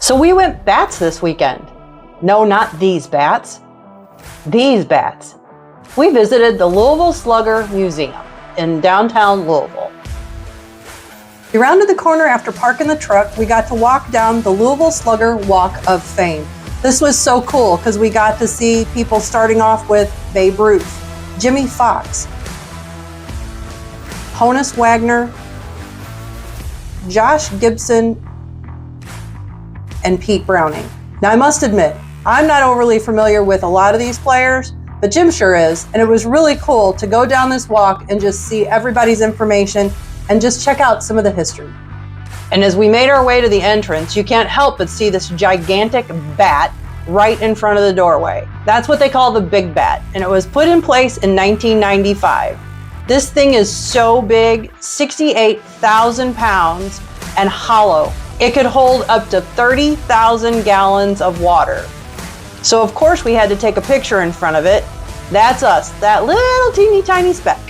So we went bats this weekend. No, not these bats. These bats. We visited the Louisville Slugger Museum in downtown Louisville. We rounded the corner after parking the truck. We got to walk down the Louisville Slugger Walk of Fame. This was so cool because we got to see people starting off with Babe Ruth, Jimmy Fox, Honus Wagner, Josh Gibson, and Pete Browning. Now I must admit, I'm not overly familiar with a lot of these players, but Jim sure is, and it was really cool to go down this walk and just see everybody's information and just check out some of the history. And as we made our way to the entrance, you can't help but see this gigantic bat right in front of the doorway. That's what they call the Big Bat, and it was put in place in 1995. This thing is so big, 68,000 pounds, and hollow. It could hold up to 30,000 gallons of water. So of course we had to take a picture in front of it. That's us, that little teeny tiny speck.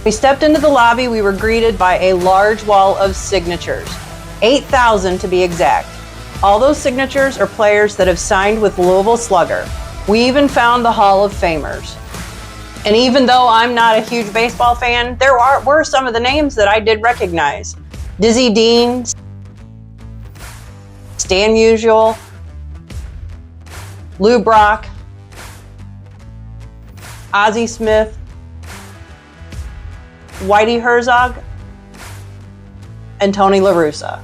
We stepped into the lobby. We were greeted by a large wall of signatures, 8,000 to be exact. All those signatures are players that have signed with Louisville Slugger. We even found the Hall of Famers. And even though I'm not a huge baseball fan, there were some of the names that I did recognize. Dizzy Dean, Stan Musial, Lou Brock, Ozzie Smith, Whitey Herzog, and Tony La Russa.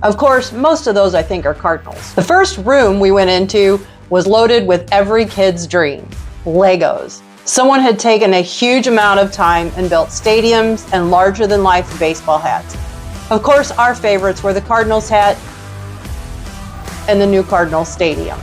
Of course, most of those I think are Cardinals. The first room we went into was loaded with every kid's dream, Legos. Someone had taken a huge amount of time and built stadiums and larger-than-life baseball hats. Of course, our favorites were the Cardinals hat and the new Cardinals Stadium.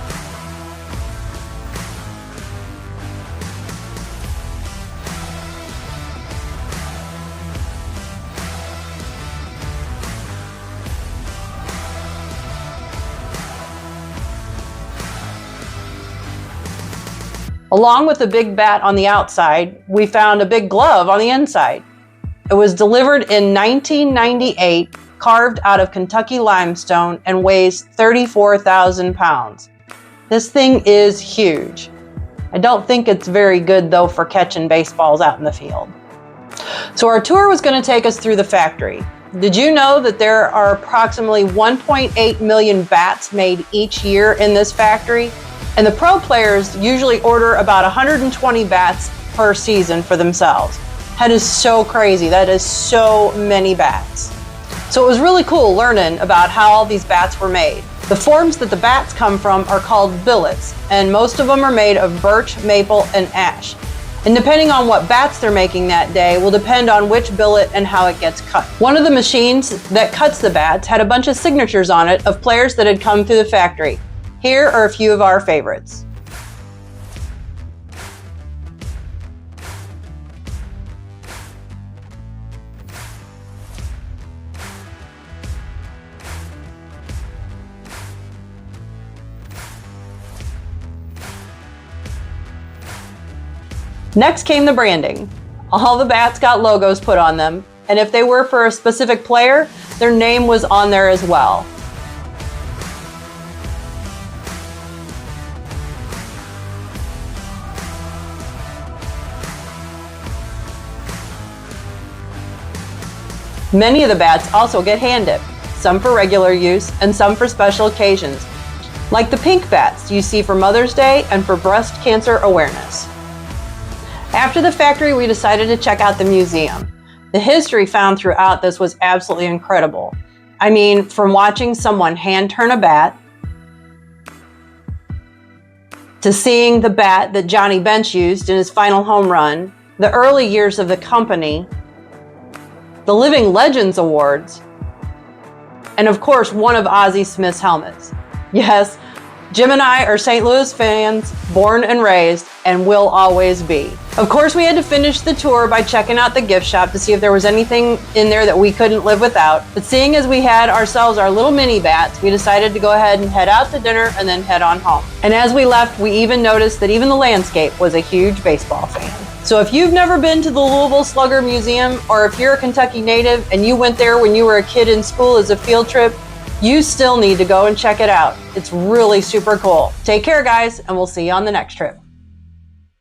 Along with the big bat on the outside, we found a big glove on the inside. It was delivered in 1998, carved out of Kentucky limestone, and weighs 34,000 pounds. This thing is huge. I don't think it's very good though for catching baseballs out in the field. So our tour was going to take us through the factory. Did you know that there are approximately 1.8 million bats made each year in this factory? And the pro players usually order about 120 bats per season for themselves. That is so crazy. That is so many bats. So it was really cool learning about how all these bats were made. The forms that the bats come from are called billets, and most of them are made of birch, maple, and ash. And depending on what bats they're making that day will depend on which billet and how it gets cut. One of the machines that cuts the bats had a bunch of signatures on it of players that had come through the factory. Here are a few of our favorites. Next came the branding. All the bats got logos put on them, and if they were for a specific player, their name was on there as well. Many of the bats also get hand dipped, some for regular use and some for special occasions, like the pink bats you see for Mother's Day and for breast cancer awareness. After the factory, we decided to check out the museum. The history found throughout this was absolutely incredible. I mean, from watching someone hand turn a bat, to seeing the bat that Johnny Bench used in his final home run, the early years of the company, the Living Legends Awards, and of course, one of Ozzie Smith's helmets. Yes, Jim and I are St. Louis fans, born and raised, and will always be. Of course, we had to finish the tour by checking out the gift shop to see if there was anything in there that we couldn't live without. But seeing as we had ourselves our little mini bats, we decided to go ahead and head out to dinner and then head on home. And as we left, we even noticed that even the landscape was a huge baseball fan. So if you've never been to the Louisville Slugger Museum, or if you're a Kentucky native and you went there when you were a kid in school as a field trip, You still need to go and check it out. It's really super cool. Take care, guys, and we'll see you on the next trip.